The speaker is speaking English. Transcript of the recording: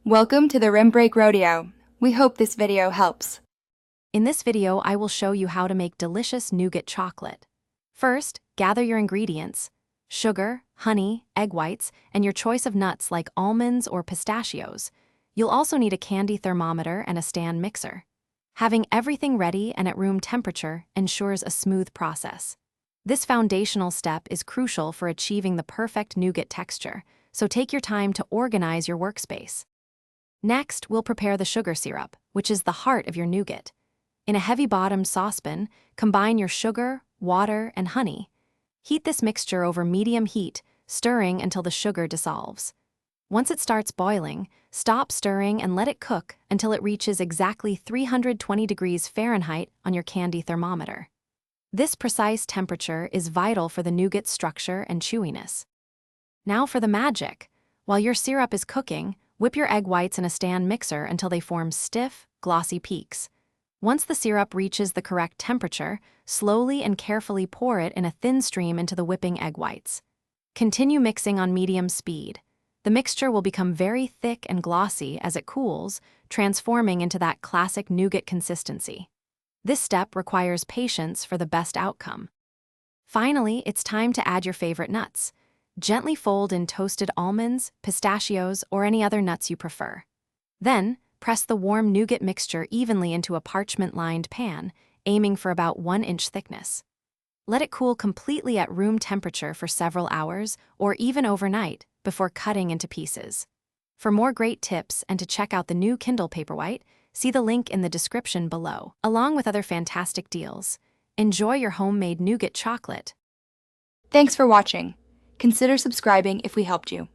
Welcome to the Rim Break Rodeo. We hope this video helps. In this video, I will show you how to make delicious nougat chocolate. First, gather your ingredients: sugar, honey, egg whites, and your choice of nuts like almonds or pistachios. You'll also need a candy thermometer and a stand mixer. Having everything ready and at room temperature ensures a smooth process. This foundational step is crucial for achieving the perfect nougat texture, so take your time to organize your workspace. Next, we'll prepare the sugar syrup, which is the heart of your nougat. In a heavy-bottomed saucepan, combine your sugar, water, and honey. Heat this mixture over medium heat, stirring until the sugar dissolves. Once it starts boiling, stop stirring and let it cook until it reaches exactly 320 degrees Fahrenheit on your candy thermometer. This precise temperature is vital for the nougat's structure and chewiness. Now for the magic. While your syrup is cooking, whip your egg whites in a stand mixer until they form stiff, glossy peaks. Once the syrup reaches the correct temperature, slowly and carefully pour it in a thin stream into the whipping egg whites. Continue mixing on medium speed. The mixture will become very thick and glossy as it cools, transforming into that classic nougat consistency. This step requires patience for the best outcome. Finally, it's time to add your favorite nuts. Gently fold in toasted almonds, pistachios, or any other nuts you prefer. Then, press the warm nougat mixture evenly into a parchment-lined pan, aiming for about 1 inch thickness. Let it cool completely at room temperature for several hours, or even overnight, before cutting into pieces. For more great tips and to check out the new Kindle Paperwhite, see the link in the description below, along with other fantastic deals. Enjoy your homemade nougat chocolate. Thanks for watching. Consider subscribing if we helped you.